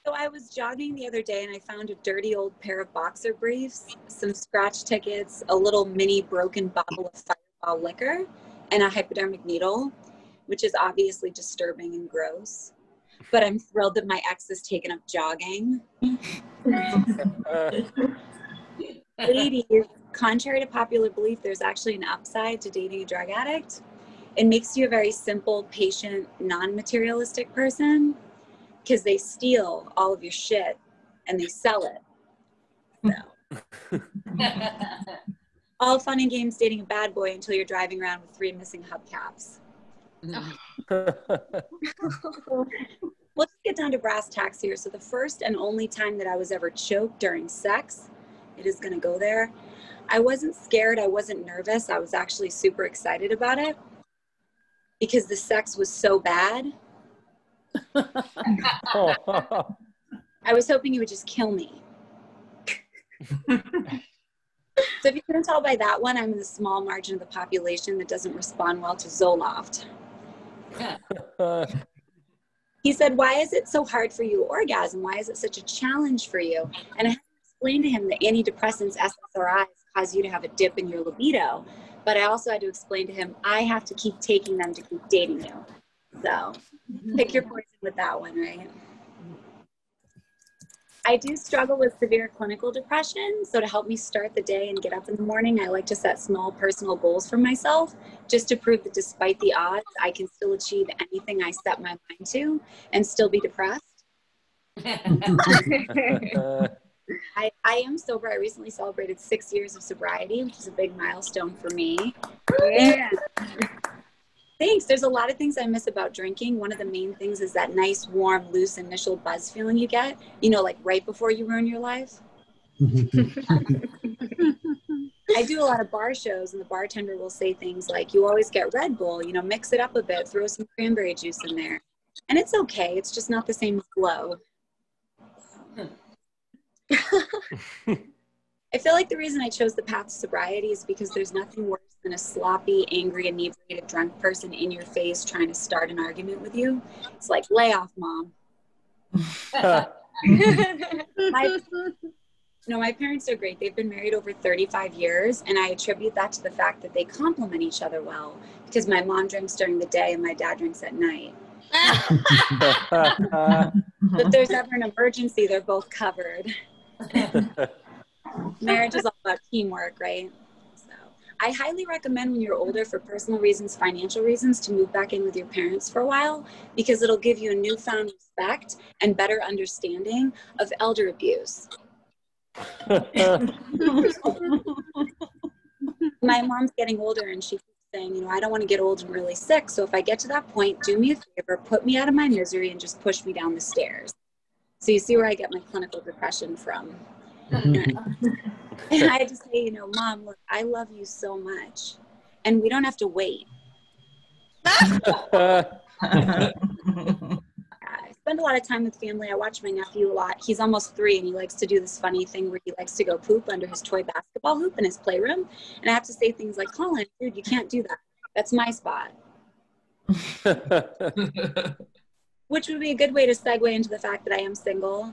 So I was jogging the other day and I found a dirty old pair of boxer briefs, some scratch tickets, a little mini broken bottle of Fireball liquor, and a hypodermic needle, which is obviously disturbing and gross. But I'm thrilled that my ex has taken up jogging. Ladies, contrary to popular belief, there's actually an upside to dating a drug addict. It makes you a very simple, patient, non-materialistic person because they steal all of your shit and they sell it. So. All fun and games dating a bad boy until you're driving around with 3 missing hubcaps. Let's get down to brass tacks here. So the first and only time that I was ever choked during sex, it is going to go there. I wasn't scared. I wasn't nervous. I was actually super excited about it because the sex was so bad. I was hoping you would just kill me. So if you couldn't tell by that one, I'm in the small margin of the population that doesn't respond well to Zoloft. He said, why is it so hard for you to orgasm? Why is it such a challenge for you? And I had to explain to him that antidepressants, SSRIs, cause you to have a dip in your libido. But I also had to explain to him, I have to keep taking them to keep dating you. So pick your poison with that one, right? I do struggle with severe clinical depression. So to help me start the day and get up in the morning, I like to set small personal goals for myself just to prove that despite the odds, I can still achieve anything I set my mind to and still be depressed. I am sober. I recently celebrated 6 years of sobriety, which is a big milestone for me. Yeah. Thanks. There's a lot of things I miss about drinking. One of the main things is that nice, warm, loose initial buzz feeling you get, you know, like right before you ruin your life. I do a lot of bar shows and the bartender will say things like, you always get Red Bull, you know, mix it up a bit, throw some cranberry juice in there. And it's okay. It's just not the same flow. I feel like the reason I chose the path to sobriety is because there's nothing worse than a sloppy, angry, inebriated, drunk person in your face trying to start an argument with you. It's like, lay off, mom. My parents are great. They've been married over 35 years, and I attribute that to the fact that they complement each other well, because my mom drinks during the day and my dad drinks at night. If there's ever an emergency, they're both covered. Marriage is all about teamwork, right? So I highly recommend when you're older, for personal reasons, financial reasons, to move back in with your parents for a while, because it'll give you a newfound respect and better understanding of elder abuse. My mom's getting older and she keeps saying, you know, I don't want to get old and really sick. So if I get to that point, do me a favor, put me out of my misery and just push me down the stairs. So you see where I get my clinical depression from. And I just say, you know, Mom, look, I love you so much and we don't have to wait. I spend a lot of time with family. I watch my nephew a lot. He's almost 3 and he likes to do this funny thing where he likes to go poop under his toy basketball hoop in his playroom. And I have to say things like, Colin, dude, you can't do that. That's my spot. Which would be a good way to segue into the fact that I am single.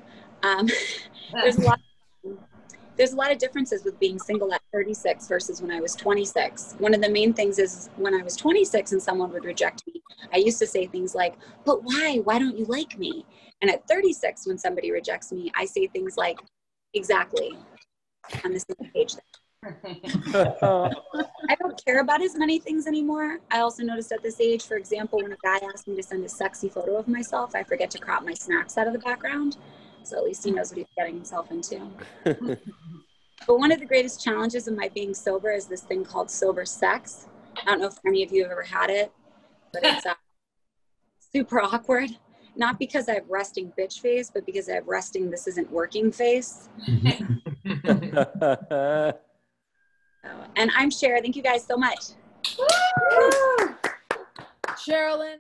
There's a lot of differences with being single at 36 versus when I was 26. One of the main things is when I was 26 and someone would reject me, I used to say things like, but why? Why don't you like me? And at 36, when somebody rejects me, I say things like, exactly. On the same page there. I don't care about as many things anymore. I also noticed at this age, for example, when a guy asks me to send a sexy photo of myself, I forget to crop my snacks out of the background. So at least he knows what he's getting himself into. But one of the greatest challenges of my being sober is this thing called sober sex. I don't know if any of you have ever had it, but it's super awkward. Not because I have resting bitch face, but because I have resting this isn't working face. And I'm Cher. Thank you guys so much. Cher Lynn.